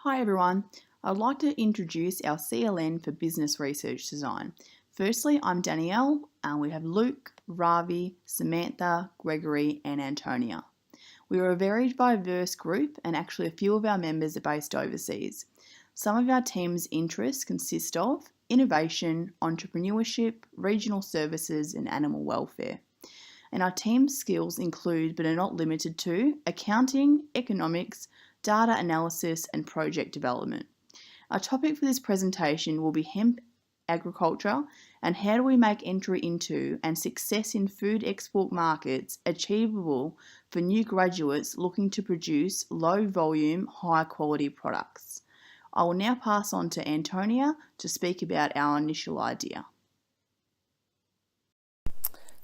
Hi everyone, I'd like to introduce our CLN for Business Research Design. Firstly, I'm Danielle, and we have Luke, Ravi, Samantha, Gregory and Antonia. We are a very diverse group and actually a few of our members are based overseas. Some of our team's interests consist of innovation, entrepreneurship, regional services and animal welfare. And our team's skills include, but are not limited to, accounting, economics, data analysis and project development. Our topic for this presentation will be hemp agriculture and how do we make entry into and success in food export markets achievable for new graduates looking to produce low volume, high quality products. I will now pass on to Antonia to speak about our initial idea.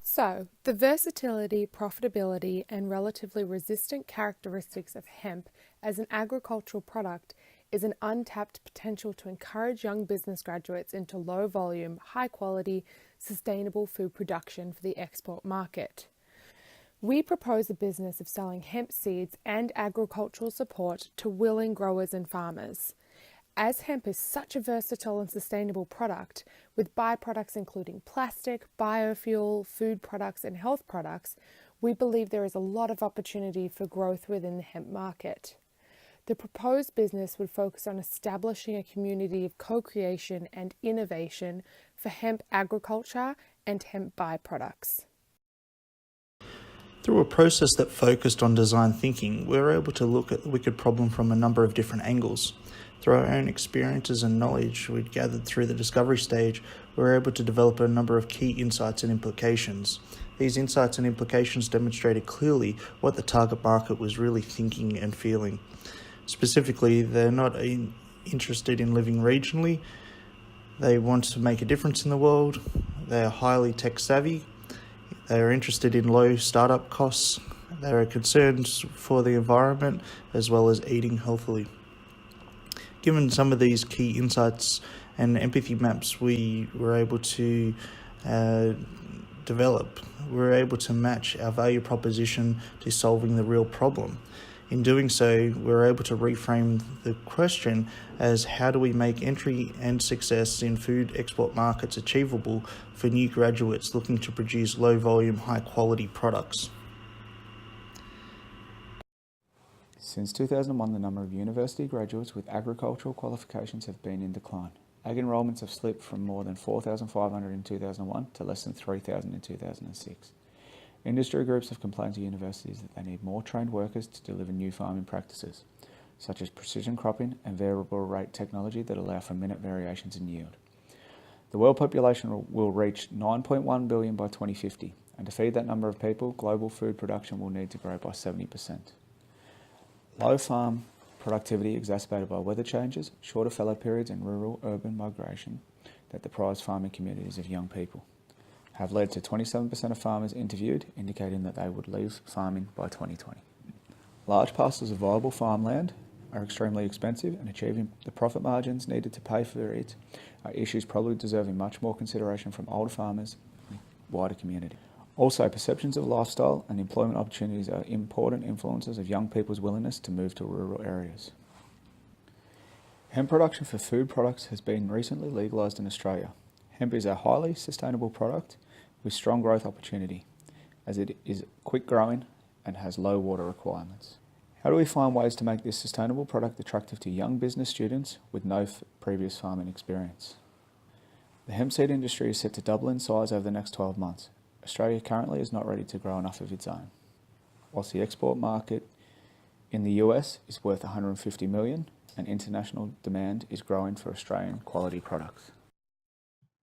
So, the versatility, profitability, and relatively resistant characteristics of hemp as an agricultural product is an untapped potential to encourage young business graduates into low volume, high quality, sustainable food production for the export market. We propose a business of selling hemp seeds and agricultural support to willing growers and farmers. As hemp is such a versatile and sustainable product, with byproducts including plastic, biofuel, food products and health products, we believe there is a lot of opportunity for growth within the hemp market. The proposed business would focus on establishing a community of co-creation and innovation for hemp agriculture and hemp byproducts. Through a process that focused on design thinking, we were able to look at the wicked problem from a number of different angles. Through our own experiences and knowledge we'd gathered through the discovery stage, we were able to develop a number of key insights and implications. These insights and implications demonstrated clearly what the target market was really thinking and feeling. Specifically, they're not interested in living regionally, they want to make a difference in the world, they are highly tech savvy, they are interested in low startup costs, they are concerned for the environment as well as eating healthily. Given some of these key insights and empathy maps we were able to develop, we were able to match our value proposition to solving the real problem. In doing so, we were able to reframe the question as how do we make entry and success in food export markets achievable for new graduates looking to produce low volume, high quality products. Since 2001, the number of university graduates with agricultural qualifications have been in decline. Ag enrolments have slipped from more than 4,500 in 2001 to less than 3,000 in 2006. Industry groups have complained to universities that they need more trained workers to deliver new farming practices, such as precision cropping and variable rate technology that allow for minute variations in yield. The world population will reach 9.1 billion by 2050, and to feed that number of people, global food production will need to grow by 70%. Low farm productivity exacerbated by weather changes, shorter fallow periods and rural-urban migration that deprives farming communities of young people have led to 27% of farmers interviewed indicating that they would leave farming by 2020. Large parcels of viable farmland are extremely expensive, and achieving the profit margins needed to pay for it are issues probably deserving much more consideration from older farmers and the wider community. Also, perceptions of lifestyle and employment opportunities are important influences of young people's willingness to move to rural areas. Hemp production for food products has been recently legalised in Australia. Hemp is a highly sustainable product with strong growth opportunity, as it is quick growing and has low water requirements. How do we find ways to make this sustainable product attractive to young business students with no previous farming experience? The hemp seed industry is set to double in size over the next 12 months. Australia currently is not ready to grow enough of its own. Whilst the export market in the US is worth $150 million, and international demand is growing for Australian quality products.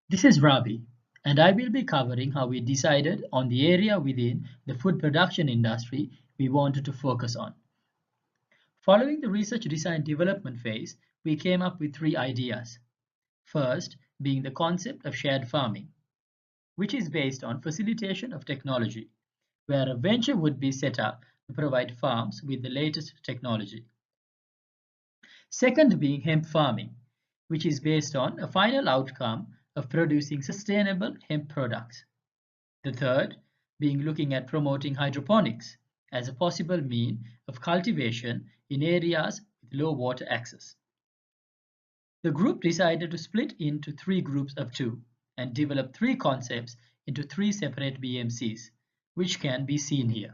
This is Ravi, and I will be covering how we decided on the area within the food production industry we wanted to focus on. Following the research design development phase, we came up with 3 ideas. First, being the concept of shared farming, which is based on facilitation of technology, where a venture would be set up to provide farms with the latest technology. Second, being hemp farming, which is based on a final outcome of producing sustainable hemp products. The third, being looking at promoting hydroponics as a possible mean of cultivation in areas with low water access. the group decided to split into 3 groups of 2 and develop 3 concepts into 3 separate BMCs, which can be seen here.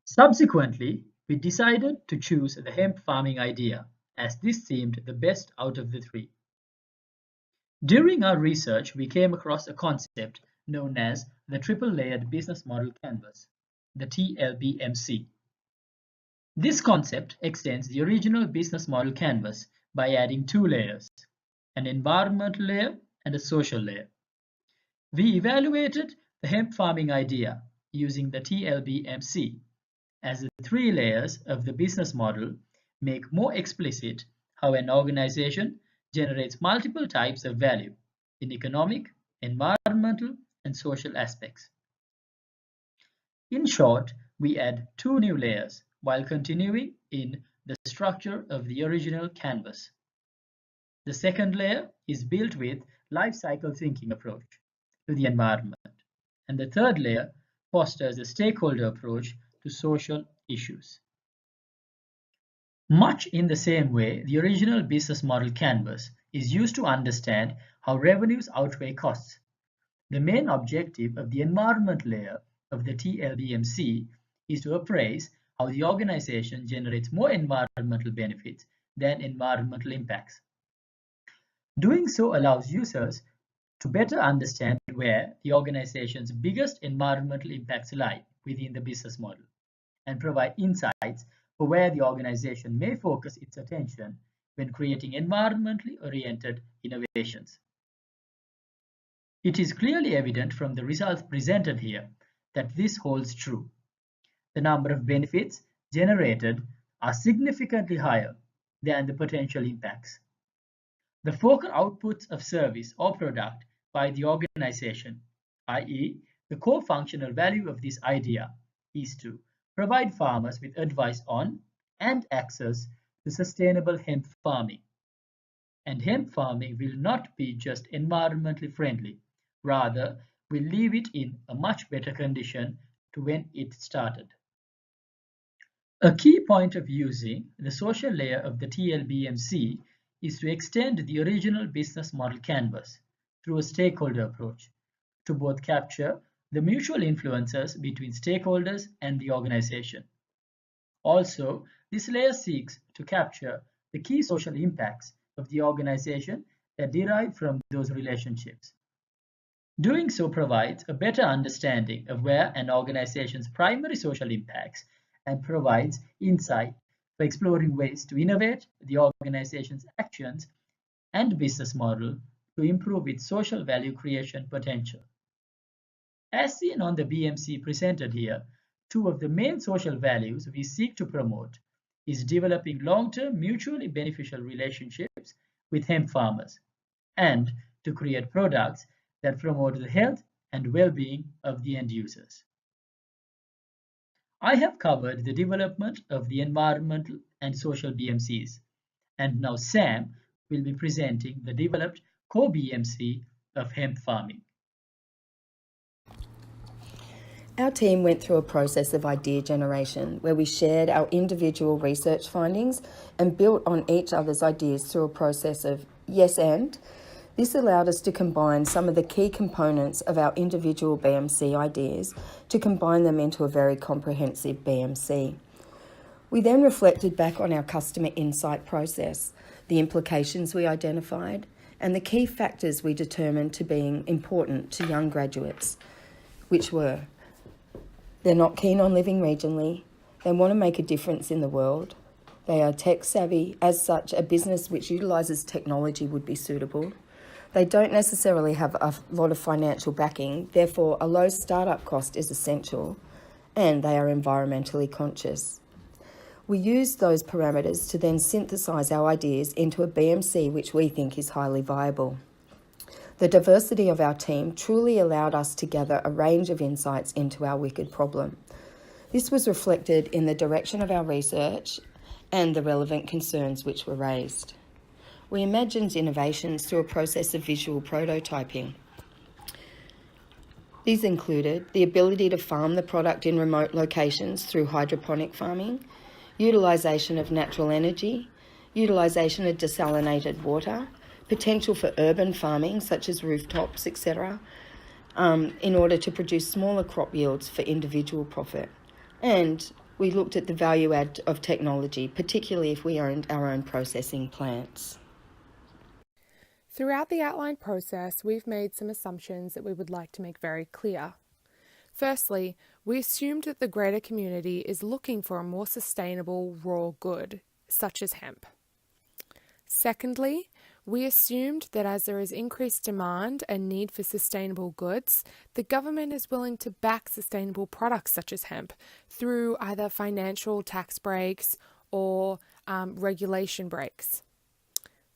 Subsequently, we decided to choose the hemp farming idea, as this seemed the best out of the 3. During our research, we came across a concept known as the Triple Layered Business Model Canvas, the TLBMC. This concept extends the original business model canvas by adding 2 layers, an environmental layer and a social layer. We evaluated the hemp farming idea using the TLBMC, as the 3 layers of the business model make more explicit how an organization generates multiple types of value in economic, environmental, and social aspects. In short, we add 2 new layers while continuing in the structure of the original canvas. The second layer is built with life cycle thinking approach to the environment, and the third layer fosters a stakeholder approach to social issues. Much in the same way, the original business model canvas is used to understand how revenues outweigh costs. The main objective of the environment layer of the TLBMC is to appraise how the organization generates more environmental benefits than environmental impacts. Doing so allows users to better understand where the organization's biggest environmental impacts lie within the business model, and provide insights for where the organization may focus its attention when creating environmentally oriented innovations. It is clearly evident from the results presented here that this holds true. The number of benefits generated are significantly higher than the potential impacts. The focal outputs of service or product by the organization, i.e., the core functional value of this idea, is to provide farmers with advice on and access to sustainable hemp farming. And hemp farming will not be just environmentally friendly, rather will leave it in a much better condition to when it started. A key point of using the social layer of the TLBMC is to extend the original business model canvas through a stakeholder approach to both capture the mutual influences between stakeholders and the organization. Also, this layer seeks to capture the key social impacts of the organization that derive from those relationships. Doing so provides a better understanding of where an organization's primary social impacts and provides insight for exploring ways to innovate the organization's actions and business model to improve its social value creation potential. As seen on the BMC presented here, 2 of the main social values we seek to promote is developing long-term mutually beneficial relationships with hemp farmers and to create products that promote the health and well-being of the end users. I have covered the development of the environmental and social BMCs, and now Sam will be presenting the developed core BMC of hemp farming. Our team went through a process of idea generation where we shared our individual research findings and built on each other's ideas through a process of yes and. This allowed us to combine some of the key components of our individual BMC ideas to combine them into a very comprehensive BMC. We then reflected back on our customer insight process, the implications we identified, and the key factors we determined to being important to young graduates, which were: they're not keen on living regionally, they want to make a difference in the world, they are tech savvy, as such a business which utilises technology would be suitable, they don't necessarily have a lot of financial backing, therefore a low startup cost is essential, and they are environmentally conscious. We used those parameters to then synthesise our ideas into a BMC which we think is highly viable. The diversity of our team truly allowed us to gather a range of insights into our wicked problem. This was reflected in the direction of our research and the relevant concerns which were raised. We imagined innovations through a process of visual prototyping. These included the ability to farm the product in remote locations through hydroponic farming, utilisation of natural energy, utilisation of desalinated water, potential for urban farming such as rooftops, etc., in order to produce smaller crop yields for individual profit. And we looked at the value add of technology, particularly if we owned our own processing plants. Throughout the outline process, we've made some assumptions that we would like to make very clear. Firstly, we assumed that the greater community is looking for a more sustainable raw good, such as hemp. Secondly, we assumed that as there is increased demand and need for sustainable goods, the government is willing to back sustainable products such as hemp through either financial tax breaks or regulation breaks.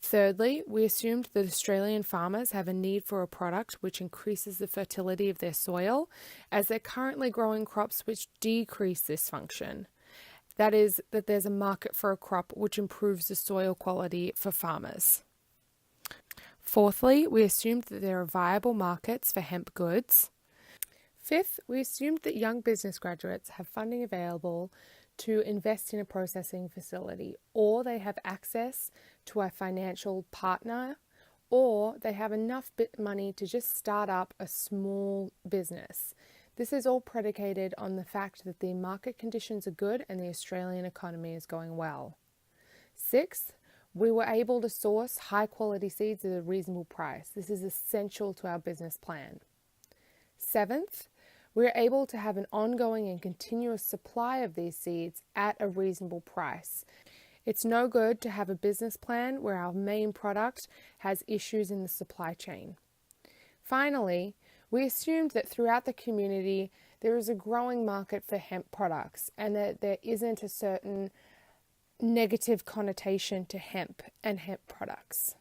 Thirdly, we assumed that Australian farmers have a need for a product which increases the fertility of their soil, as they're currently growing crops which decrease this function. That is, that there's a market for a crop which improves the soil quality for farmers. Fourthly, we assumed that there are viable markets for hemp goods. Fifth, we assumed that young business graduates have funding available to invest in a processing facility, or they have access to a financial partner, or they have enough money to just start up a small business. This is all predicated on the fact that the market conditions are good and the Australian economy is going well. Sixth, we were able to source high quality seeds at a reasonable price. This is essential to our business plan. Seventh, we are able to have an ongoing and continuous supply of these seeds at a reasonable price. It's no good to have a business plan where our main product has issues in the supply chain. Finally, we assumed that throughout the community there is a growing market for hemp products and that there isn't a certain negative connotation to hemp and hemp products.